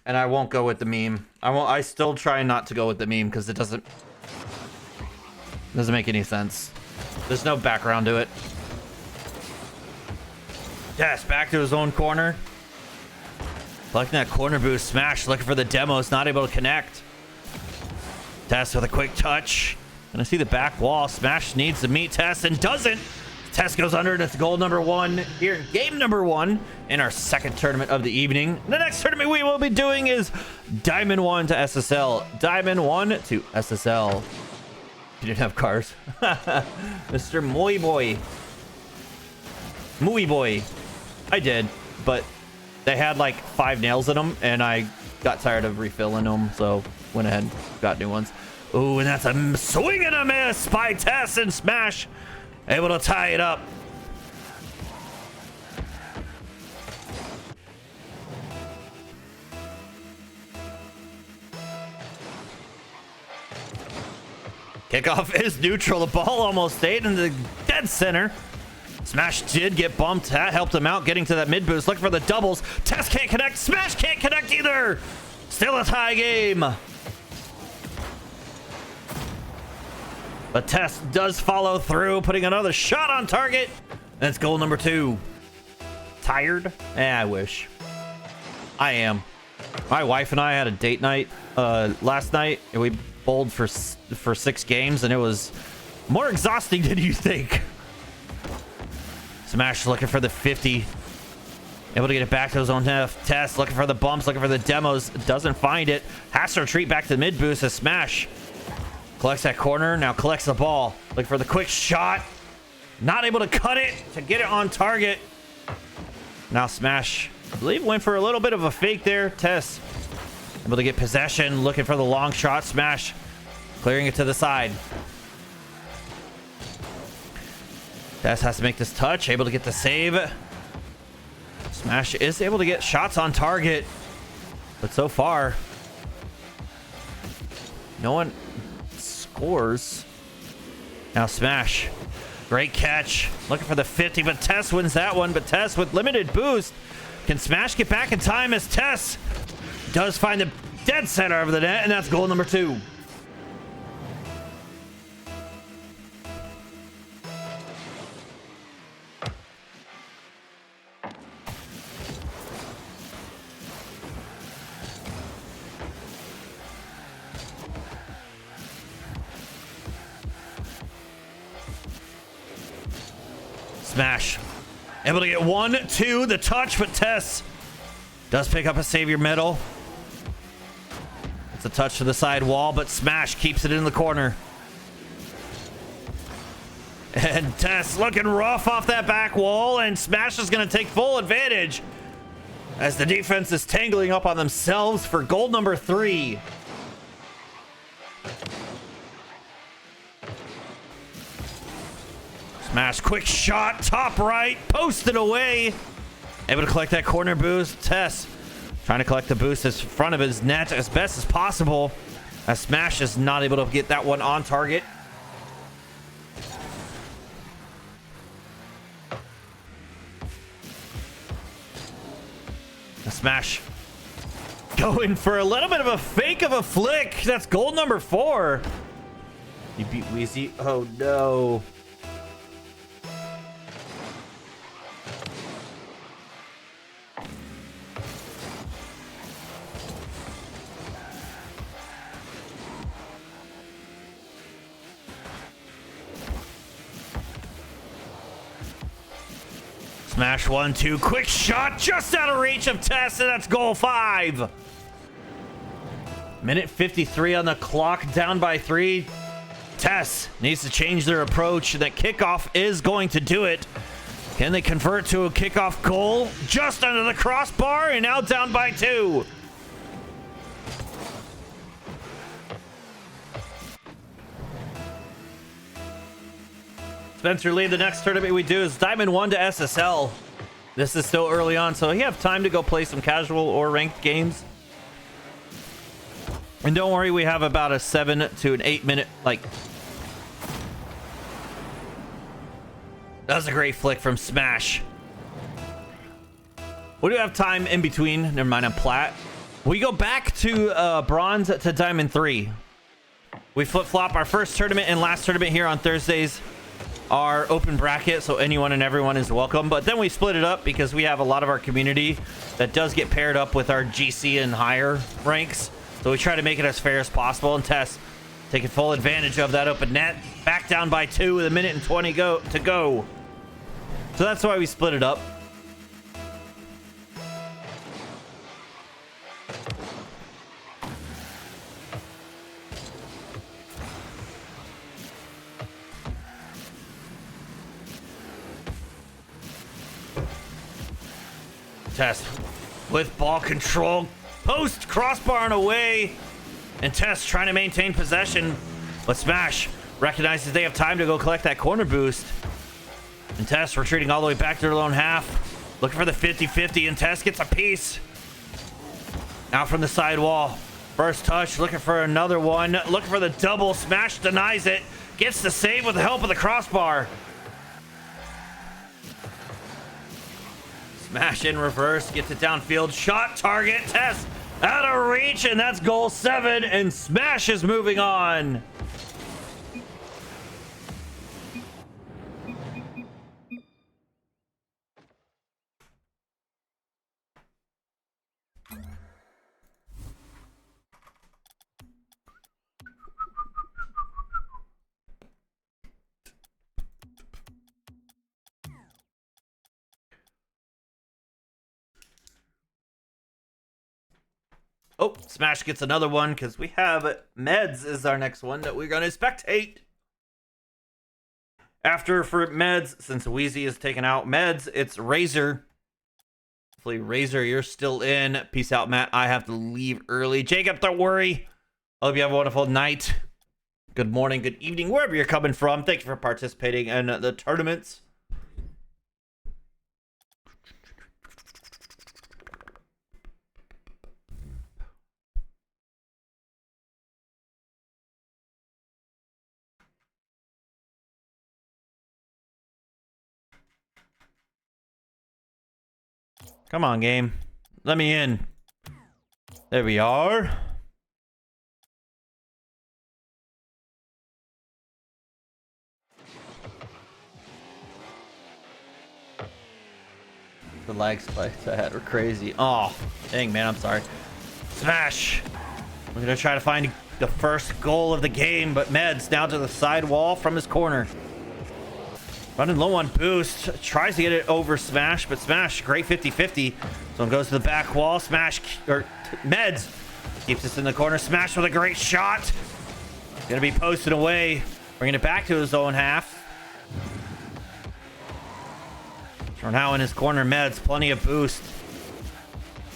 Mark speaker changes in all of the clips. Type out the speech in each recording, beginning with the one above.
Speaker 1: and I won't go with the meme. I still try not to go with the meme because it doesn't make any sense. There's no background to it. Yes, back to his own corner. Collecting that corner boost. Smash looking for the demos, not able to connect. Tess with a quick touch. Gonna see the back wall. Smash needs to meet Tess and doesn't. Tess goes under, and it's goal number 1 here in game number 1 in our second tournament of the evening. The next tournament we will be doing is Diamond 1 to SSL. Diamond 1 to SSL. You didn't have cars. Mr. Muy Boy. Muy Boy. I did, but they had like 5 nails in them, and I got tired of refilling them, so went ahead and got new ones. Ooh, and that's a swing and a miss by Tess, and Smash able to tie it up. Kickoff is neutral. The ball almost stayed in the dead center. Smash did get bumped. That helped him out getting to that mid boost. Looking for the doubles. Tess can't connect. Smash can't connect either. Still a tie game. But Tess does follow through, putting another shot on target. That's goal number 2. Tired? I wish. I am. My wife and I had a date night last night, and we bowled for 6 games, and it was more exhausting than you think. Smash looking for the 50. Able to get it back to his own half. Tess looking for the bumps, looking for the demos. Doesn't find it. Has to retreat back to the mid boost as Smash collects that corner. Now collects the ball. Looking for the quick shot. Not able to cut it to get it on target. Now Smash, I believe, went for a little bit of a fake there. Tess able to get possession. Looking for the long shot. Smash clearing it to the side. Tess has to make this touch. Able to get the save. Smash is able to get shots on target. But so far, no one scores. Now Smash. Great catch. Looking for the 50, but Tess wins that one. But Tess with limited boost. Can Smash get back in time as Tess does find the dead center of the net, and that's goal number 2. Smash able to get 1, 2, the touch, but Tess does pick up a savior medal. It's a touch to the side wall, but Smash keeps it in the corner. And Tess looking rough off that back wall, and Smash is going to take full advantage as the defense is tangling up on themselves for goal number 3. Smash, quick shot, top right, posted away. Able to collect that corner boost. Tess trying to collect the boost in front of his net as best as possible, as Smash is not able to get that one on target. Smash going for a little bit of a fake of a flick. That's goal number 4. You beat Wheezy. Oh no. Smash 1, 2, quick shot just out of reach of Tess, and that's goal 5. Minute 53 on the clock, down by 3. Tess needs to change their approach. That kickoff is going to do it. Can they convert to a kickoff goal? Just under the crossbar, and now down by 2. Spencer Lee, the next tournament we do is Diamond 1 to SSL. This is still early on, so you have time to go play some casual or ranked games. And don't worry, we have about a 7 to an 8 minute, like... That was a great flick from Smash. We do have time in between. Never mind, I'm plat. We go back to bronze to diamond 3. We flip-flop. Our first tournament and last tournament here on Thursdays are open bracket, so anyone and everyone is welcome. But then we split it up because we have a lot of our community that does get paired up with our GC and higher ranks. So we try to make it as fair as possible, and Tess taking full advantage of that open net. Back down by 2 with 1:20 to go. So that's why we split it up. Tess with ball control, post crossbar and away, and Tess trying to maintain possession, but Smash recognizes they have time to go collect that corner boost, and Tess retreating all the way back to their own half, looking for the 50-50, and Tess gets a piece out from the side wall. First touch, looking for another one, looking for the double. Smash denies it, gets the save with the help of the crossbar. Smash in reverse, gets it downfield, shot target, Tess out of reach, and that's goal 7, and Smash is moving on. Oh, Smash gets another one because we have Meds is our next one that we're going to spectate. After for Meds, since Wheezy is taken out, Meds, it's Razor. Hopefully, Razor, you're still in. Peace out, Matt. I have to leave early. Jacob, don't worry. I hope you have a wonderful night. Good morning, good evening, wherever you're coming from. Thank you for participating in the tournaments. Come on, game. Let me in. There we are. The lag spikes I had were crazy. Oh, dang, man, I'm sorry. Smash. We're going to try to find the first goal of the game, but Meds down to the side wall from his corner. Running low on boost, tries to get it over Smash, but Smash, great 50-50. So it goes to the back wall. Smash, or Meds, keeps us in the corner. Smash with a great shot. Gonna be posted away, bringing it back to his own half. So now in his corner, Meds, plenty of boost.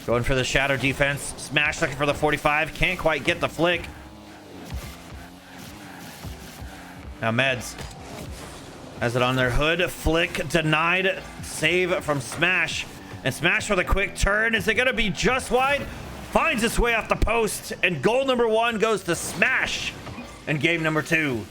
Speaker 1: Going for the shadow defense. Smash looking for the 45, can't quite get the flick. Now Meds has it on their hood. Flick denied. Save from Smash. And Smash with a quick turn. Is it going to be just wide? Finds its way off the post. And goal number 1 goes to Smash in game number 2.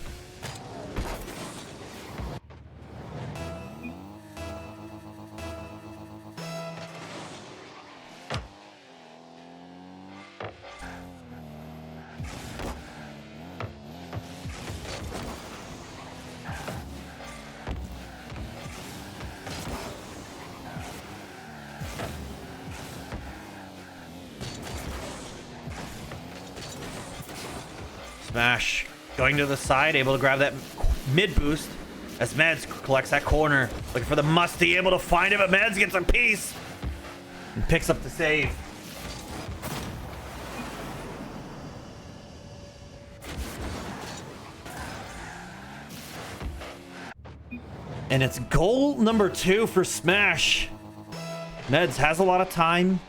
Speaker 1: Smash going to the side, able to grab that mid boost as Meds collects that corner. Looking for the Musty, able to find it, but Meds gets a piece and picks up the save. And it's goal number 2 for Smash. Meds has a lot of time.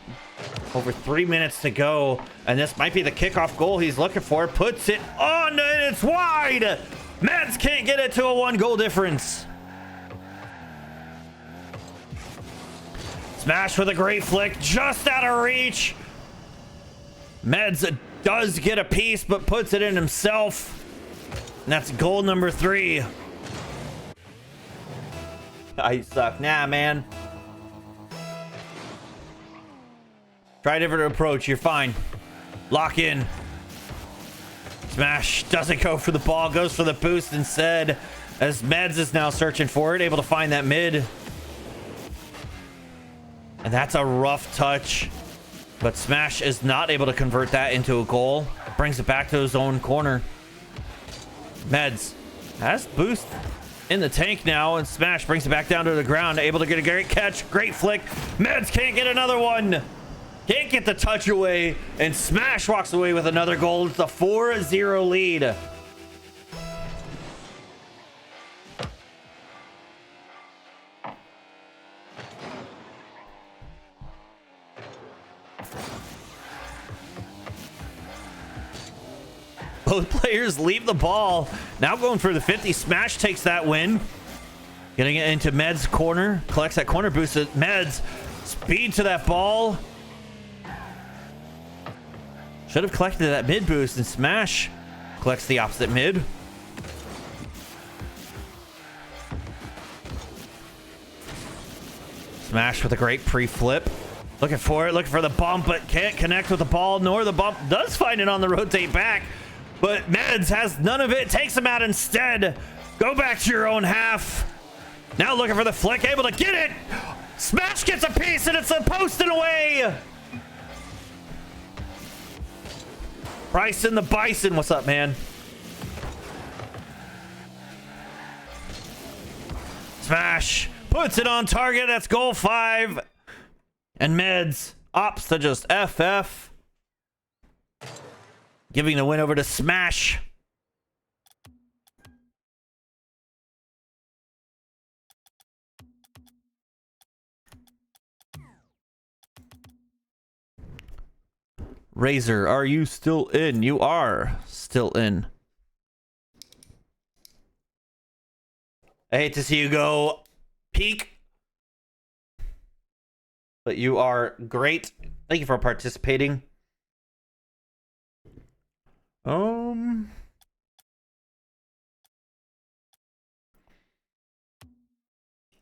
Speaker 1: Over 3 minutes to go, and this might be the kickoff goal he's looking for. Puts it on, and it's wide. Meds can't get it to a 1-goal difference. Smash with a great flick, just out of reach. Meds does get a piece, but puts it in himself. And that's goal number 3. I suck. Nah, man. Try a different approach. You're fine. Lock in. Smash doesn't go for the ball. Goes for the boost instead. As Meds is now searching for it. Able to find that mid. And that's a rough touch. But Smash is not able to convert that into a goal. Brings it back to his own corner. Meds has boost in the tank now, and Smash brings it back down to the ground. Able to get a great catch. Great flick. Meds can't get another one. Can't get the touch away, and Smash walks away with another goal. It's a 4-0 lead. Both players leave the ball. Now going for the 50. Smash takes that win. Getting it into Med's corner. Collects that corner boost. Meds speed to that ball. Should have collected that mid boost, and Smash collects the opposite mid. Smash with a great pre-flip. Looking for it, looking for the bump, but can't connect with the ball, nor the bump. Does find it on the rotate back, but Meds has none of it. Takes him out instead. Go back to your own half. Now looking for the flick, able to get it. Smash gets a piece, and it's a post and away. Bryson the Bison, what's up, man? Smash puts it on target. That's goal 5. And Meds opts to just FF. Giving the win over to Smash. Razor, are you still in? You are still in. I hate to see you go peak, but you are great. Thank you for participating.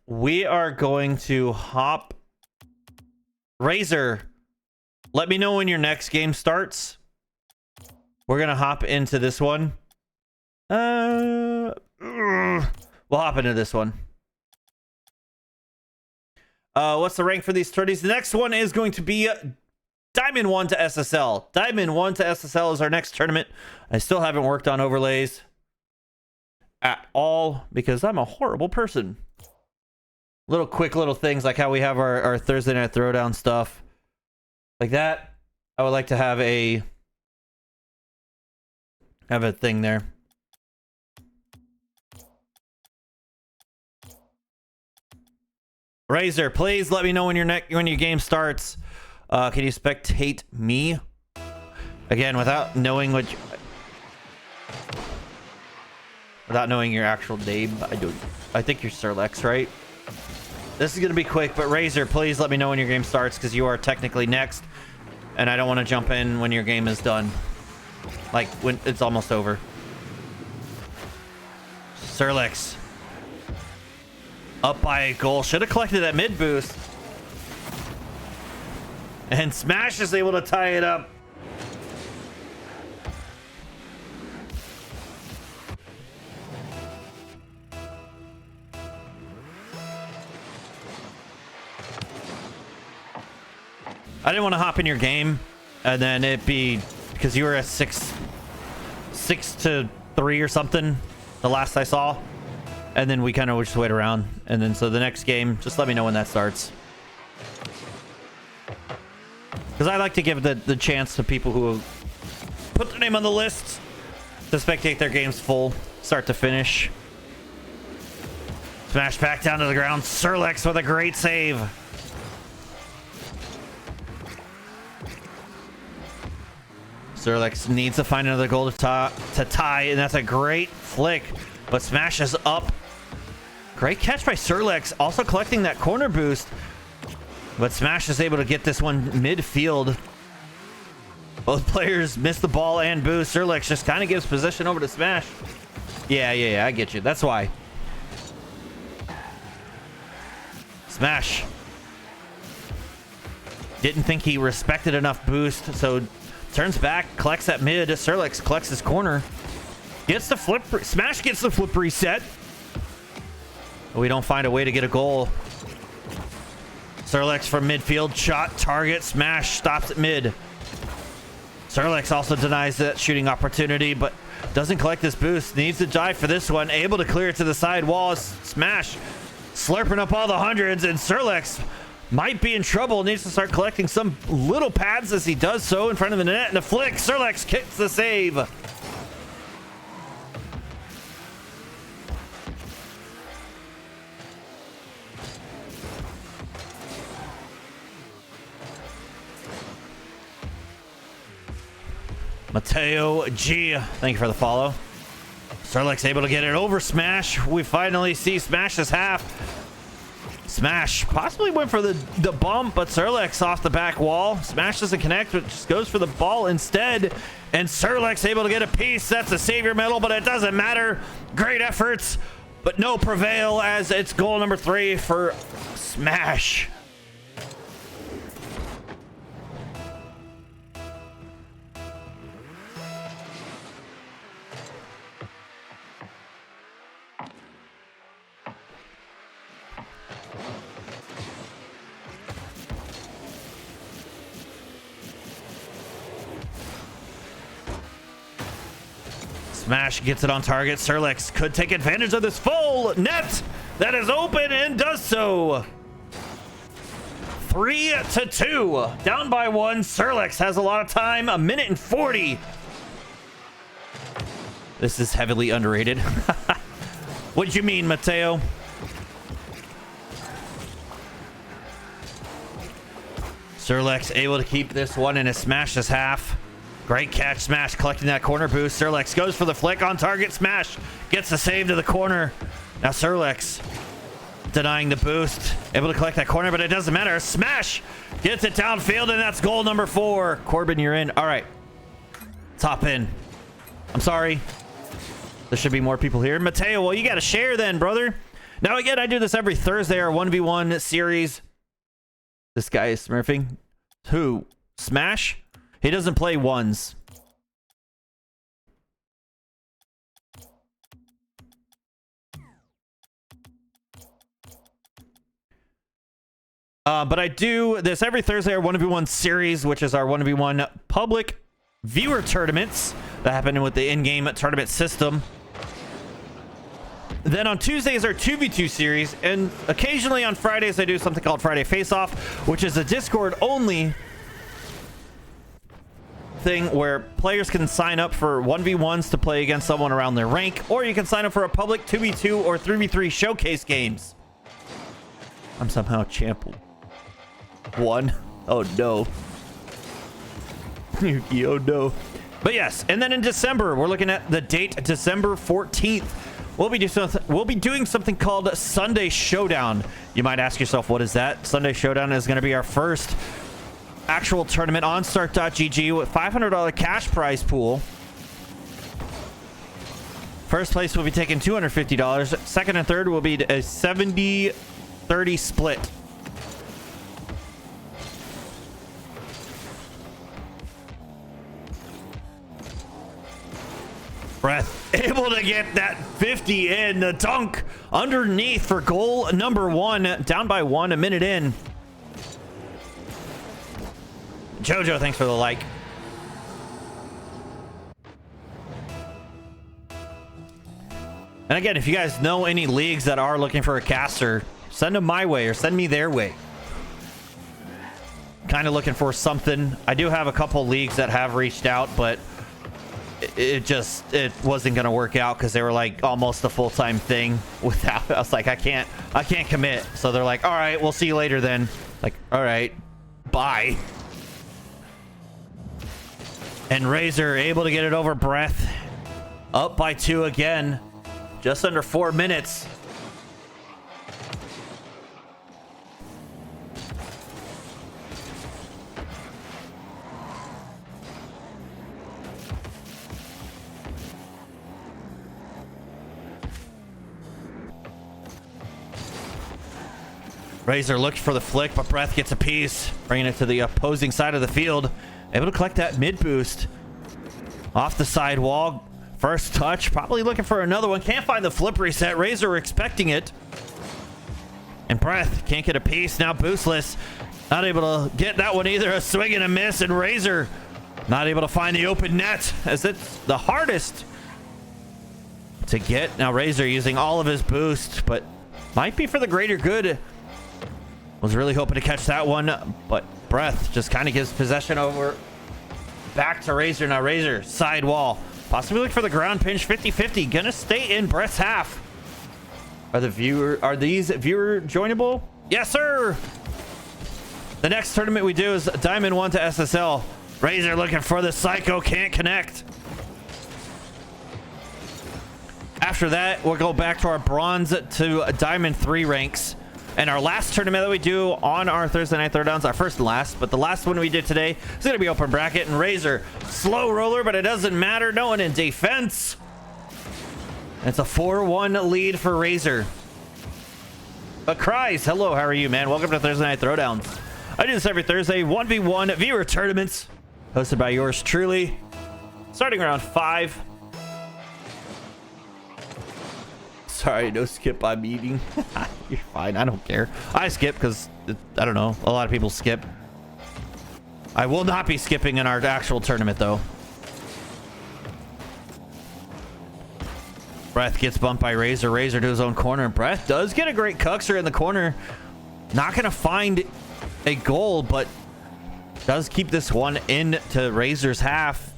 Speaker 1: We are going to hop. Razor, let me know when your next game starts. We're gonna hop into this one. We'll hop into this one. What's the rank for these 30s? The next one is going to be Diamond 1 to SSL. Diamond 1 to SSL is our next tournament. I still haven't worked on overlays at all because I'm a horrible person. Quick little things like how we have our Thursday night throwdown stuff. Like that. I would like to have a thing there. Razor, please let me know when your game starts. Can you spectate me? Again, without knowing without knowing your actual name. I think you're Sirlex, right? This is gonna be quick, but Razor, please let me know when your game starts because you are technically next, and I don't want to jump in when your game is done. Like when it's almost over. Sirlex. Up by a goal. Should have collected that mid boost. And Smash is able to tie it up. I didn't want to hop in your game and then it be because you were at 6-3 or something the last I saw. And then we kind of just wait around. And then so the next game, just let me know when that starts. Because I like to give the chance to people who put their name on the list to spectate their games full, start to finish. Smash back down to the ground. Sirlex with a great save. Sirlex needs to find another goal to tie, and that's a great flick. But Smash is up. Great catch by Sirlex, also collecting that corner boost. But Smash is able to get this one midfield. Both players miss the ball and boost. Sirlex just kind of gives position over to Smash. Yeah, I get you. That's why. Smash. Didn't think he respected enough boost, so turns back, collects that mid. Serlex collects his corner. Gets the flip. Smash gets the flip reset. We don't find a way to get a goal. Serlex from midfield. Shot, target, Smash stops at mid. Serlex also denies that shooting opportunity, but doesn't collect this boost. Needs to dive for this one. Able to clear it to the side wall. Smash slurping up all the hundreds, and Serlex might be in trouble. Needs to start collecting some little pads as he does so in front of the net. And a flick. Serlex kicks the save. Mateo G, thank you for the follow. Serlex able to get it over Smash. We finally see Smash's half. Smash possibly went for the bump, but Serlex off the back wall. Smash doesn't connect, but just goes for the ball instead. And Serlex able to get a piece. That's a savior medal, but it doesn't matter. Great efforts, but no prevail as it's goal number 3 for Smash. Smash gets it on target. Serlex could take advantage of this full net that is open and does so. 3-2. Down by 1. Serlex has a lot of time. 1:40. This is heavily underrated. What do you mean, Mateo? Serlex able to keep this one in his Smash's half. Great catch, Smash collecting that corner boost. Serlex goes for the flick on target. Smash gets the save to the corner. Now Serlex denying the boost. Able to collect that corner, but it doesn't matter. Smash gets it downfield, and that's goal number 4. Corbin, you're in. All right. Top in. I'm sorry. There should be more people here. Mateo, well, you got to share then, brother. Now, again, I do this every Thursday, our 1v1 series. This guy is smurfing. Who? Smash? He doesn't play ones. But I do this every Thursday, our 1v1 series, which is our 1v1 public viewer tournaments that happen with the in-game tournament system. Then on Tuesdays, our 2v2 series. And occasionally on Fridays, I do something called Friday Face-Off, which is a Discord-only thing where players can sign up for 1v1s to play against someone around their rank, or you can sign up for a public 2v2 or 3v3 showcase games. I'm somehow champ 1. Oh no. Oh no. But yes, and then in December, we're looking at the date December 14th. We'll be doing something called Sunday Showdown. You might ask yourself, what is that? Sunday Showdown is going to be our first actual tournament on start.gg with $500 cash prize pool. First place will be taking $250. Second and third will be a 70-30 split. Breath able to get that 50 in. The dunk underneath for goal number 1. Down by 1 a minute in. Jojo, thanks for the like. And again, if you guys know any leagues that are looking for a caster, send them my way or send me their way. Kind of looking for something. I do have a couple leagues that have reached out, but it wasn't going to work out because they were like almost a full-time thing without. I was like, I can't commit. So they're like, all right, we'll see you later then. Like, all right, bye. And Razor able to get it over Breath. Up by 2 again. Just under 4 minutes. Razor looked for the flick, but Breath gets a piece, bringing it to the opposing side of the field. Able to collect that mid boost off the side wall. First touch, probably looking for another one. Can't find the flip reset. Razor expecting it. And Breath can't get a piece. Now boostless. Not able to get that one either. A swing and a miss. And Razor not able to find the open net, as it's the hardest to get. Now Razor using all of his boost, but might be for the greater good. Was really hoping to catch that one, but Breath just kind of gives possession over back to Razor. Now Razor side wall, possibly looking for the ground pinch. 50-50, gonna stay in Breath's half. Are these viewer joinable? Yes, sir. The next tournament we do is Diamond 1 to SSL. Razor looking for the Psycho, can't connect. After that, we'll go back to our Bronze to Diamond 3 ranks. And our last tournament that we do on our Thursday Night Throwdowns, our first and last, but the last one we did today is going to be open bracket. And Razor, slow roller, but it doesn't matter. No one in defense. It's a 4-1 lead for Razor. But Cries, hello, how are you, man? Welcome to Thursday Night Throwdowns. I do this every Thursday, 1v1 viewer tournaments, hosted by yours truly. Starting around 5. Sorry, no skip. I'm eating. You're fine. I don't care. I skip because, I don't know, a lot of people skip. I will not be skipping in our actual tournament, though. Breath gets bumped by Razor. Razor to his own corner. And Breath does get a great cuxer in the corner. Not going to find a goal, but does keep this one into Razor's half.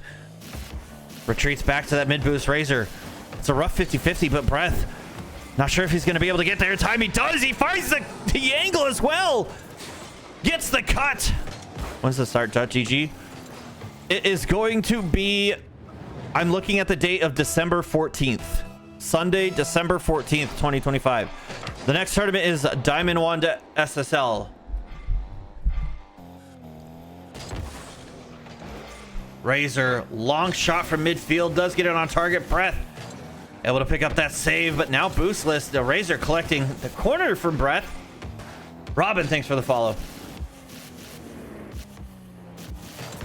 Speaker 1: Retreats back to that mid boost. Razor. It's a rough 50-50, but Breath, not sure if he's going to be able to get there in time. He does. He finds the angle as well. Gets the cut. When's the start, GG? It is going to be, I'm looking at the date of December 14th. Sunday, December 14th, 2025. The next tournament is Diamond 1 to SSL. Razor, long shot from midfield. Does get it on target. Breath able to pick up that save, but now boostless. The Razor collecting the corner from Breath. Robin, thanks for the follow.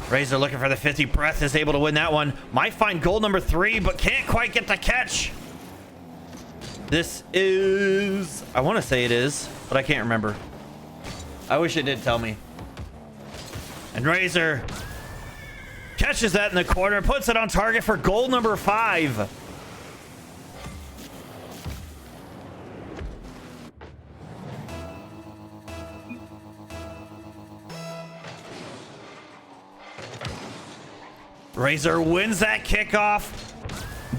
Speaker 1: Razor looking for the 50. Breath is able to win that one. Might find goal number 3, but can't quite get the catch. This is, I want to say it is, but I can't remember. I wish it did tell me. And Razor catches that in the corner, puts it on target for goal number 5. Razor wins that kickoff.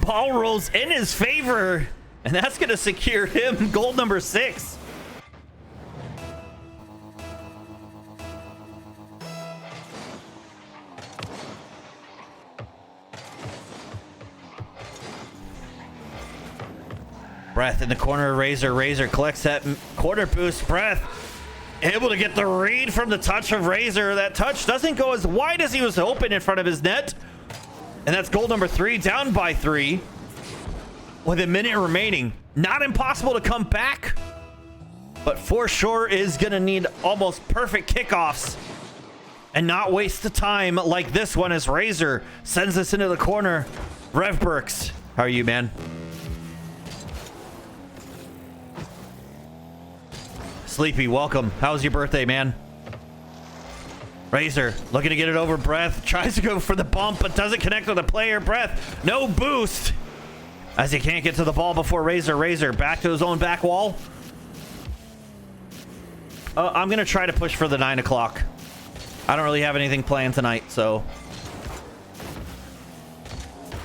Speaker 1: Ball rolls in his favor, and that's going to secure him goal number 6. Breath in the corner. Razor collects that corner boost. Breath able to get the read from the touch of Razor. That touch doesn't go as wide as he was hoping in front of his net. And that's goal number 3, down by 3 with a minute remaining. Not impossible to come back, but for sure is going to need almost perfect kickoffs and not waste the time like this one as Razor sends this into the corner. Rev Burks, how are you, man? Sleepy, welcome. How's your birthday, man? Razor looking to get it over. Breath tries to go for the bump, but doesn't connect with the player. Breath, no boost, as he can't get to the ball before Razor back to his own back wall. I'm gonna try to push for the 9 o'clock. I don't really have anything planned tonight, so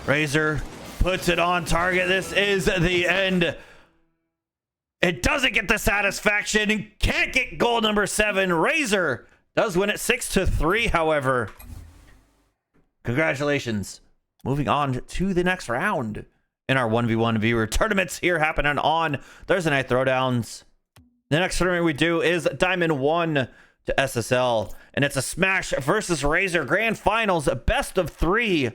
Speaker 1: Razor puts it on target. This is the end. It doesn't get the satisfaction. Can't get goal number 7. Razor does win it 6-3, however. Congratulations. Moving on to the next round in our 1v1 viewer tournaments here happening on Thursday Night Throwdowns. The next tournament we do is Diamond 1 to SSL, and it's a Smash versus Razor Grand Finals, best of 3.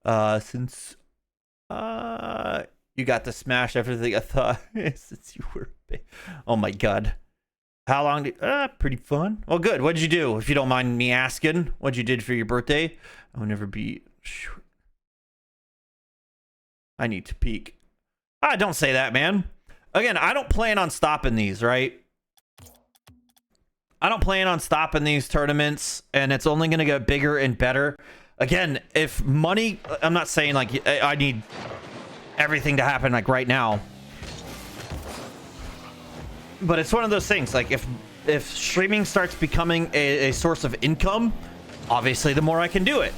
Speaker 1: Since you got to smash everything I thought since you were big. Oh my god. How long did pretty fun. Well, good. What'd you do? If you don't mind me asking, what'd you did for your birthday? I will never be sure. I need to peek. Don't say that, man. Again, I don't plan on stopping these, right? I don't plan on stopping these tournaments, and it's only going to get bigger and better. Again, if money, I'm not saying like I need everything to happen like right now, but it's one of those things. Like if streaming starts becoming a source of income, obviously the more I can do it.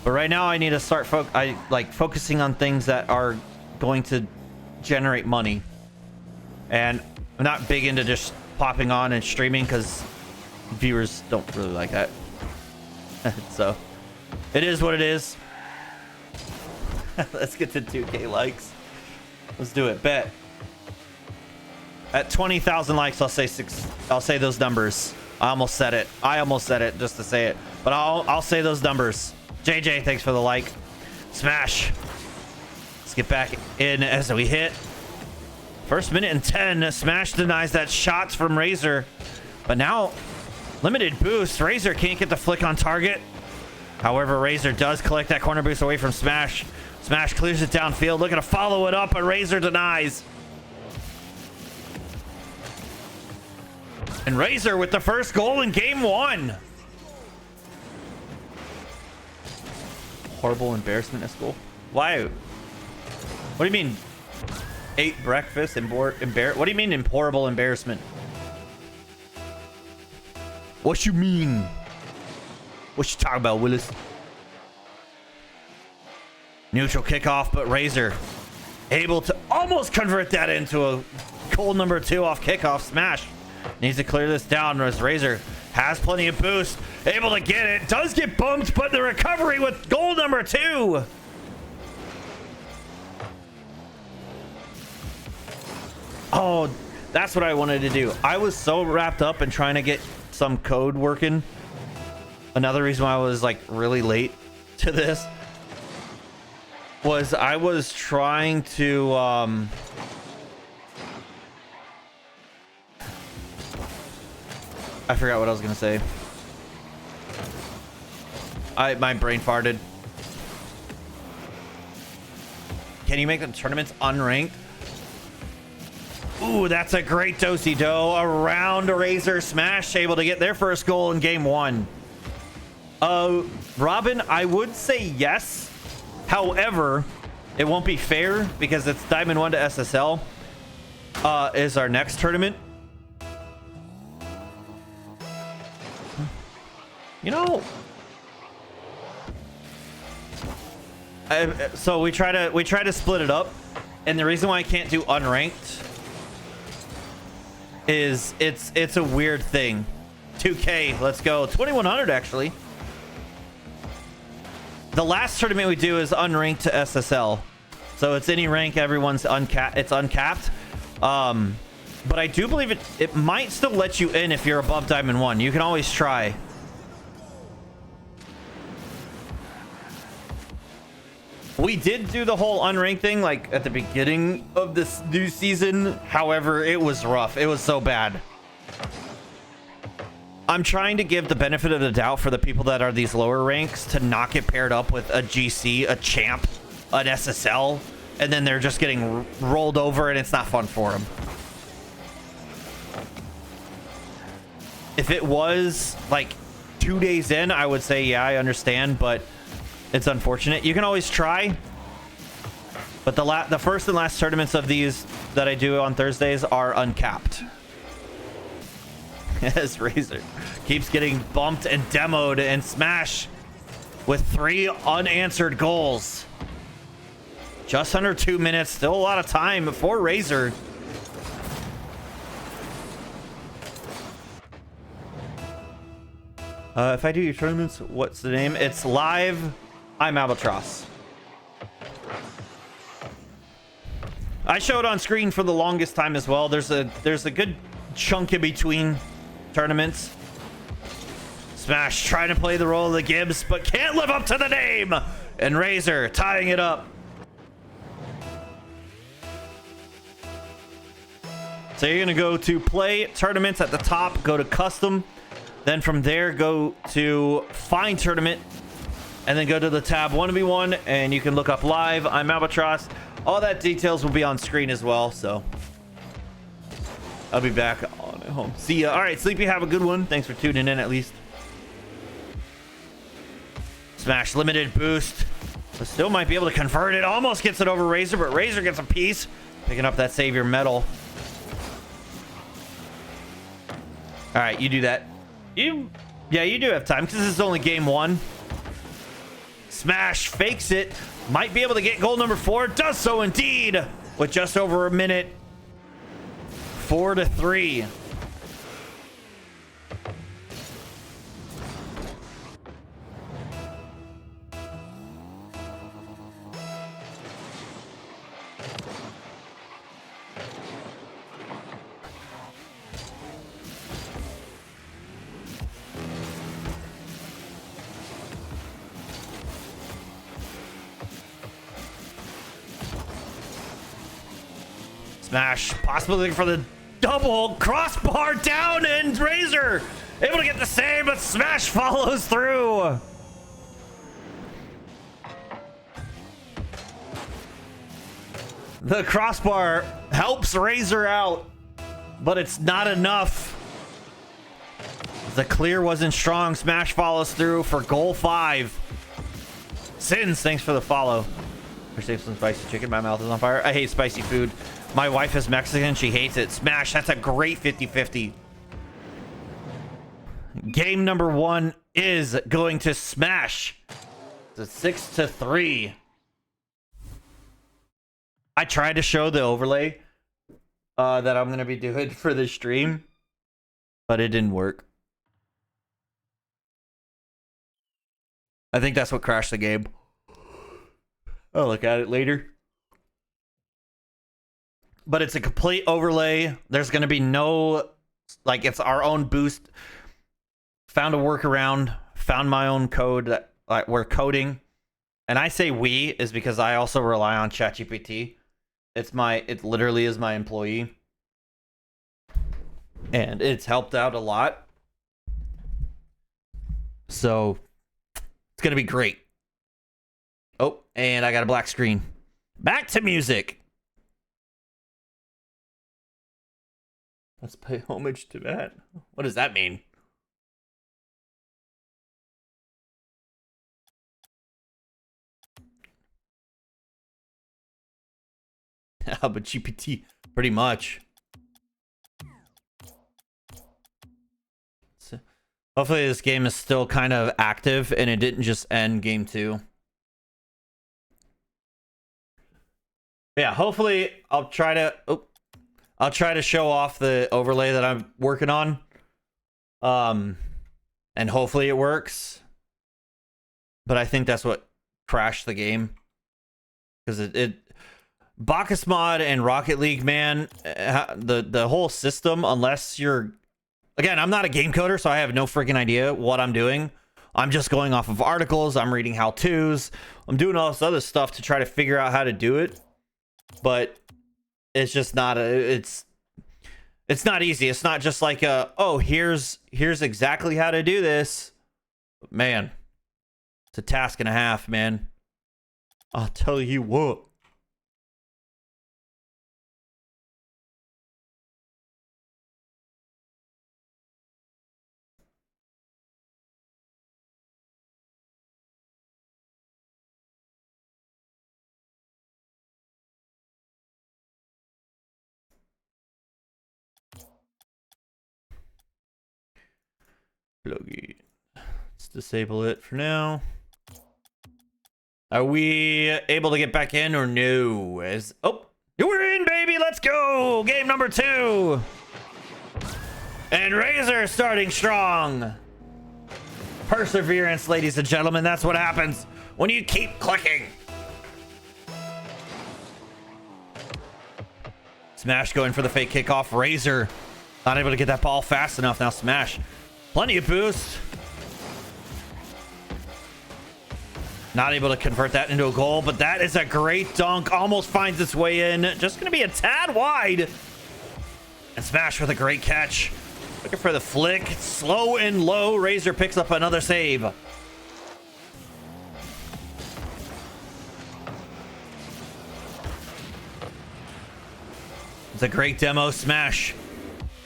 Speaker 1: But right now I need to start focusing on things that are going to generate money. And I'm not big into just popping on and streaming because viewers don't really like that. So it is what it is. Let's get to 2K likes. Let's do it. Bet. At 20,000 likes, I'll say those numbers. I almost said it just to say it. But I'll say those numbers. JJ, thanks for the like. Smash. Let's get back in as we hit. First minute and 10. Smash denies that shots from Razor. But now, limited boost. Razor can't get the flick on target. However, Razor does collect that corner boost away from Smash. Smash clears it downfield. Looking to follow it up, but Razor denies. And Razor with the first goal in game 1. Horrible embarrassment at school. Why? What do you mean? Ate breakfast and what do you mean horrible embarrassment? What you mean? What you talking about, Willis? Neutral kickoff, but Razor able to almost convert that into a goal number 2 off kickoff. Smash needs to clear this down as Razor has plenty of boost. Able to get it. Does get bumped, but the recovery with goal number 2. Oh, that's what I wanted to do. I was so wrapped up in trying to get some code working. Another reason why I was like really late to this was I was trying to I forgot what I was gonna say. My brain farted. Can you make the tournaments unranked? Ooh, that's a great do-si-do around Razor. Smash able to get their first goal in game 1. Robin, I would say yes. However, it won't be fair because it's Diamond 1 to SSL is our next tournament. You know, so we try to split it up, and the reason why I can't do unranked is it's a weird thing. 2K, let's go. 2100 actually. The last tournament we do is unranked to SSL, so it's any rank. Everyone's uncapped. It's uncapped. But I do believe it might still let you in if you're above Diamond 1. You can always try. We did do the whole unranked thing like at the beginning of this new season. However, it was rough. It was so bad. I'm trying to give the benefit of the doubt for the people that are these lower ranks to not get paired up with a GC, a champ, an SSL, and then they're just getting rolled over and it's not fun for them. If it was like 2 days in, I would say, yeah, I understand, but it's unfortunate. You can always try, but the first and last tournaments of these that I do on Thursdays are uncapped. As Razor keeps getting bumped and demoed, and Smash with 3 unanswered goals. Just under 2 minutes, still a lot of time for Razor. If I do your tournaments, what's the name? It's live. I'm Albatross. I showed on screen for the longest time as well. There's a good chunk in between tournaments. Smash trying to play the role of the Gibbs, but can't live up to the name. and Razor tying it up. So you're going to go to play tournaments at the top, go to custom. Then from there, go to find tournament. And then go to the tab 1v1 and you can look up live. I'm Albatross. All that details will be on screen as well. So I'll be back on at home. See ya. All right, Sleepy, have a good one. Thanks for tuning in at least. Smash limited boost. But still might be able to convert it. Almost gets it over Razor, but Razor gets a piece. Picking up that Savior medal. All right, you do that. Yeah, you do have time because this is only game 1. Smash fakes it. Might be able to get goal number 4. Does so indeed with just over a minute. 4-3. Smash possibly looking for the double crossbar down, and Razor able to get the save, but Smash follows through. The crossbar helps Razor out, but it's not enough. The clear wasn't strong. Smash follows through for goal 5. Sins, thanks for the follow. For safe some spicy chicken. My mouth is on fire. I hate spicy food. My wife is Mexican. She hates it. Smash. That's a great 50-50. Game number 1 is going to Smash. It's a 6-3. I tried to show the overlay that I'm going to be doing for the stream, but it didn't work. I think that's what crashed the game. I'll look at it later. But it's a complete overlay. There's going to be no, like, it's our own boost. Found a workaround. Found my own code that we're coding. And I say we is because I also rely on ChatGPT. It literally is my employee. And it's helped out a lot. So it's going to be great. Oh, and I got a black screen. Back to music. Let's pay homage to that. What does that mean? But GPT, pretty much. So, hopefully this game is still kind of active and it didn't just end game 2. Yeah, hopefully I'll try to show off the overlay that I'm working on. And hopefully it works. But I think that's what crashed the game. Because Bacchus mod and Rocket League, man, the whole system, unless you're... Again, I'm not a game coder, so I have no freaking idea what I'm doing. I'm just going off of articles. I'm reading how-tos. I'm doing all this other stuff to try to figure out how to do it. But it's just not it's not easy. It's not just like oh, here's exactly how to do this. Man, it's a task and a half, man. I'll tell you what. Let's disable it for now. Are we able to get back in or no? Oh, we're in, baby. Let's go. Game number 2. And Razor starting strong. Perseverance, ladies and gentlemen. That's what happens when you keep clicking. Smash going for the fake kickoff. Razor not able to get that ball fast enough. Now Smash. Plenty of boost. Not able to convert that into a goal, but that is a great dunk. Almost finds its way in. Just going to be a tad wide. And Smash with a great catch. Looking for the flick. Slow and low. Razor picks up another save. It's a great demo. Smash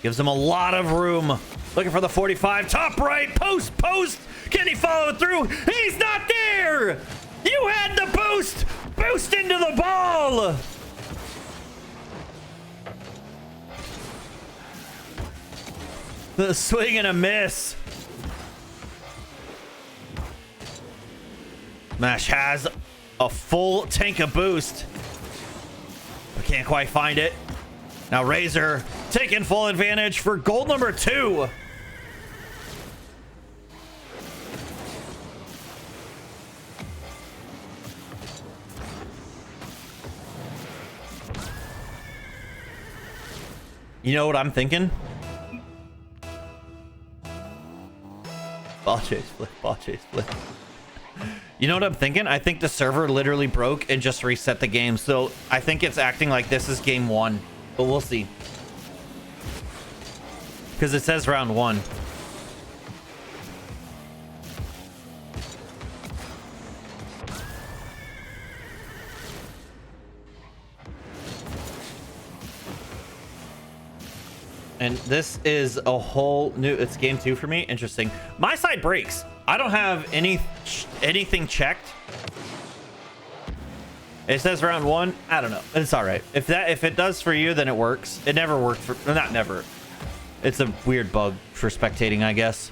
Speaker 1: gives him a lot of room. Looking for the 45. Top right. Post. Can he follow it through? He's not there. You had the boost. Boost into the ball. The swing and a miss. Smash has a full tank of boost, but can't quite find it. Now Razor taking full advantage for goal number 2. You know what I'm thinking? Ball chase flip. You know what I'm thinking? I think the server literally broke and just reset the game. So I think it's acting like this is game 1, but we'll see. Because it says round 1. And this is a whole new, it's game 2 for me. Interesting. My side breaks. I don't have anything checked. It says round 1. I don't know. It's all right. If it does for you, then it works. It never worked for, not never. It's a weird bug for spectating, I guess.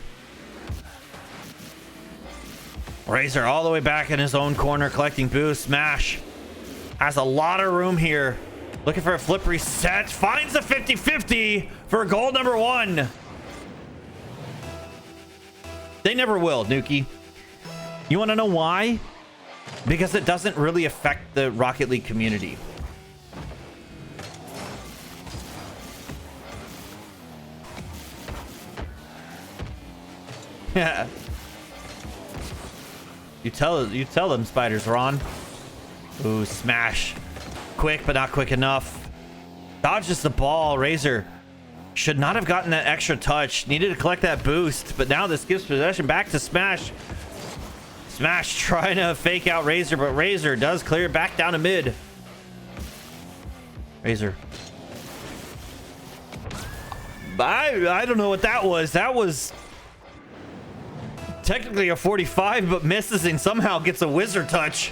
Speaker 1: Razor all the way back in his own corner, collecting boost. Smash has a lot of room here. Looking for a flip reset. Finds the 50-50 for goal number 1. They never will, Nuki. You want to know why? Because it doesn't really affect the Rocket League community. Yeah. You tell them, Spiders, Ron. Ooh, Smash. Quick, but not quick enough. Dodges the ball. Razor should not have gotten that extra touch. Needed to collect that boost, but now this gives possession back to Smash. Smash trying to fake out Razor, but Razor does clear it back down to mid. Razor. I don't know what that was. That was technically a 45, but misses and somehow gets a wizard touch.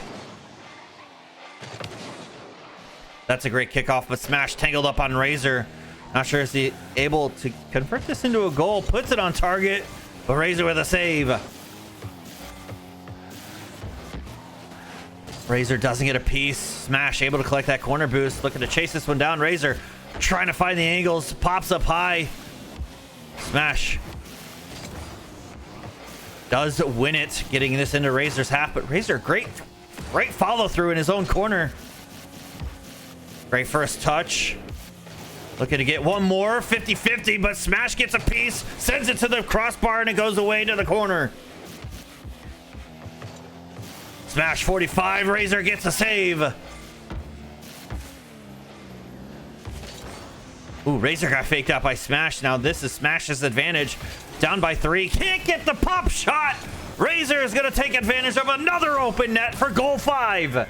Speaker 1: That's a great kickoff, but Smash tangled up on Razor. Not sure if he's able to convert this into a goal. Puts it on target, but Razor with a save. Razor doesn't get a piece. Smash able to collect that corner boost. Looking to chase this one down. Razor trying to find the angles. Pops up high. Smash does win it, getting this into Razor's half, but Razor, great follow through in his own corner. Great first touch. Looking to get one more. 50-50, but Smash gets a piece. Sends it to the crossbar, and it goes away to the corner. Smash 45. Razor gets a save. Ooh, Razor got faked out by Smash. Now this is Smash's advantage. Down by 3. Can't get the pop shot. Razor is going to take advantage of another open net for goal 5.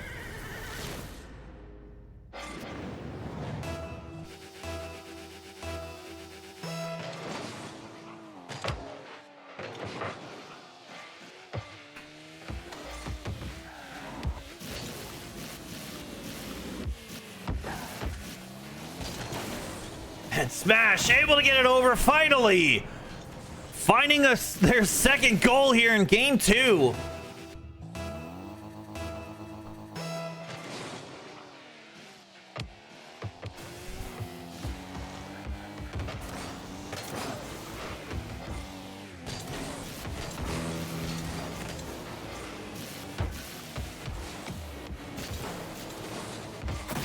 Speaker 1: And Smash able to get it over finally. Finding their second goal here in game 2.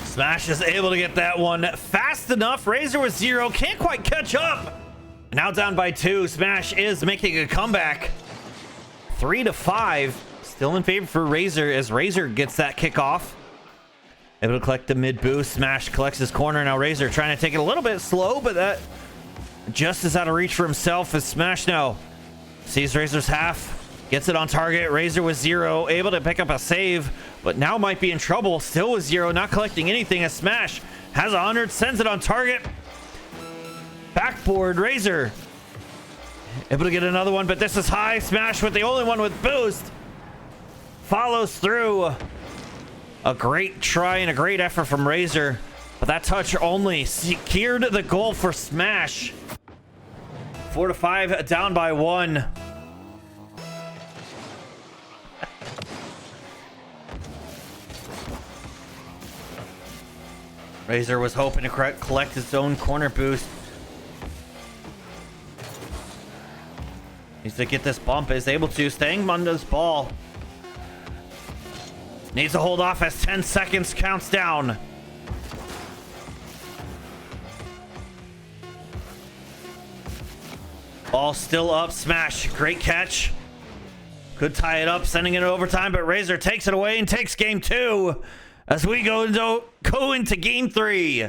Speaker 1: Smash is able to get that one fast enough. Razor with 0. Can't quite catch up. Now down by 2. Smash is making a comeback. 3-5. Still in favor for Razor as Razor gets that kickoff. Able to collect the mid boost. Smash collects his corner. Now Razor trying to take it a little bit slow, but that just is out of reach for himself as Smash now sees Razor's half. Gets it on target. Razor with 0. Able to pick up a save, but now might be in trouble. Still with 0. Not collecting anything as Smash has 100. Sends it on target. Backboard. Razor able to get another one, but this is high. Smash with the only one with boost. Follows through. A great try and a great effort from Razor, but that touch only secured the goal for Smash. 4-5, down by 1. Razor was hoping to collect his own corner boost. Needs to get this bump. Is able to. Staying on this ball. Needs to hold off as 10 seconds counts down. Ball still up. Smash. Great catch. Could tie it up, sending it to overtime, but Razor takes it away and takes game 2 as we go into game 3.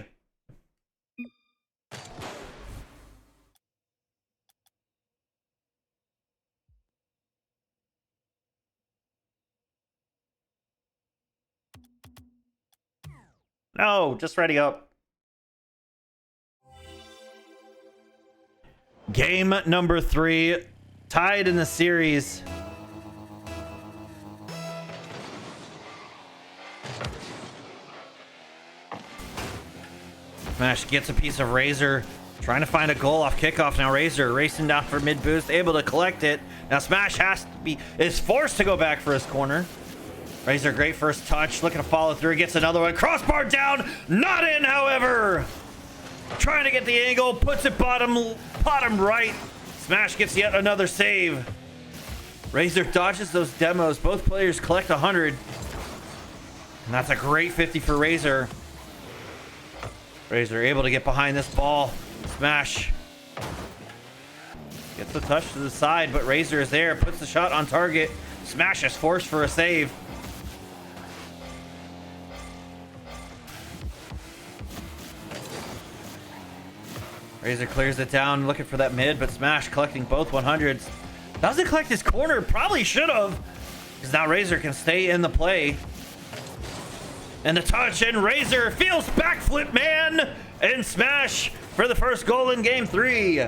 Speaker 1: No, just ready up. Game number 3, tied in the series. Smash gets a piece of Razor, trying to find a goal off kickoff. Now Razor racing down for mid boost, able to collect it. Now Smash is forced to go back for his corner. Razor, great first touch, looking to follow through, gets another one. Crossbar down, not in, however. Trying to get the angle, puts it bottom right. Smash gets yet another save. Razor dodges those demos. Both players collect 100. And that's a great 50 for Razor. Razor able to get behind this ball. Smash gets the touch to the side, but Razor is there, puts the shot on target. Smash is forced for a save. Razor clears it down, looking for that mid, but Smash collecting both 100s. Doesn't collect his corner, probably should have, because now Razor can stay in the play. And the touch, and Razor feels backflip, man, and Smash for the first goal in game 3.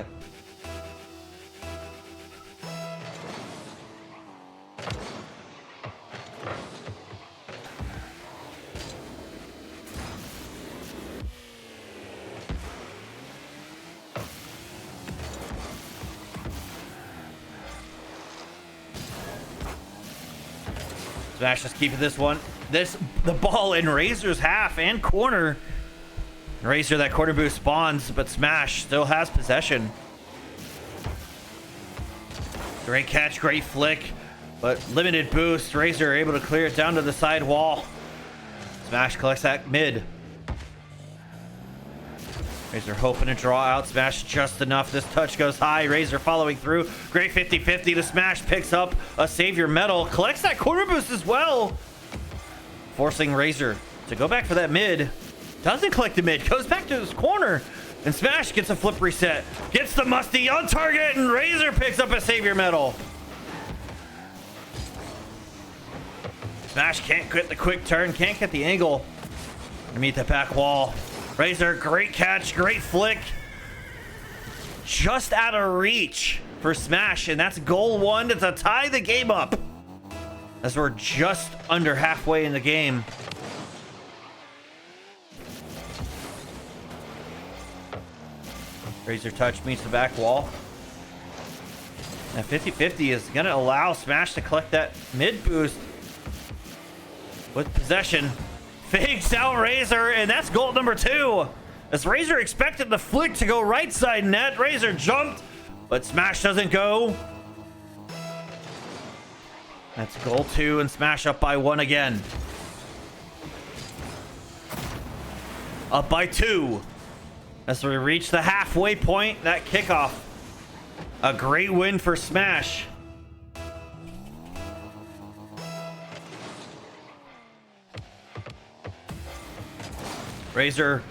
Speaker 1: Smash is keeping this one. The ball in Razor's half and corner. Razor, that corner boost spawns, but Smash still has possession. Great catch, great flick, but limited boost. Razor able to clear it down to the side wall. Smash collects that mid. Razor hoping to draw out. Smash just enough. This touch goes high. Razor following through. Great 50-50 to Smash. Picks up a Savior medal. Collects that corner boost as well. Forcing Razor to go back for that mid. Doesn't collect the mid. Goes back to his corner. And Smash gets a flip reset. Gets the musty on target. And Razor picks up a Savior medal. Smash can't get the quick turn. Can't get the angle to meet the back wall. Razor, great catch, great flick. Just out of reach for Smash, and that's goal 1 to tie the game up. As we're just under halfway in the game. Razor touch meets the back wall. And 50-50 is going to allow Smash to collect that mid boost with possession. Fakes out Razor, and that's goal number 2. As Razor expected the flick to go right side net, Razor jumped, but Smash doesn't go. That's goal 2, and Smash up by 1 again. Up by 2. As we reach the halfway point, that kickoff. A great win for Smash. Razor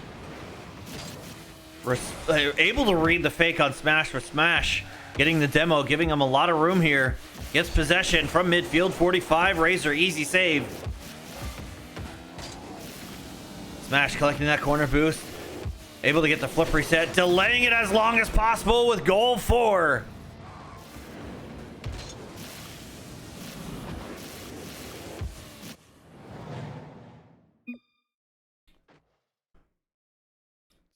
Speaker 1: able to read the fake on Smash, for Smash getting the demo, giving him a lot of room here. Gets possession from midfield, 45. Razor, easy save. Smash collecting that corner boost. Able to get the flip reset, delaying it as long as possible with goal 4.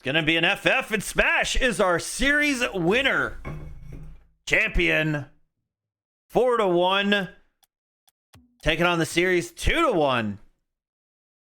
Speaker 1: It's gonna be an FF, and Smash is our series winner. Champion 4-1. Taking on the series 2-1.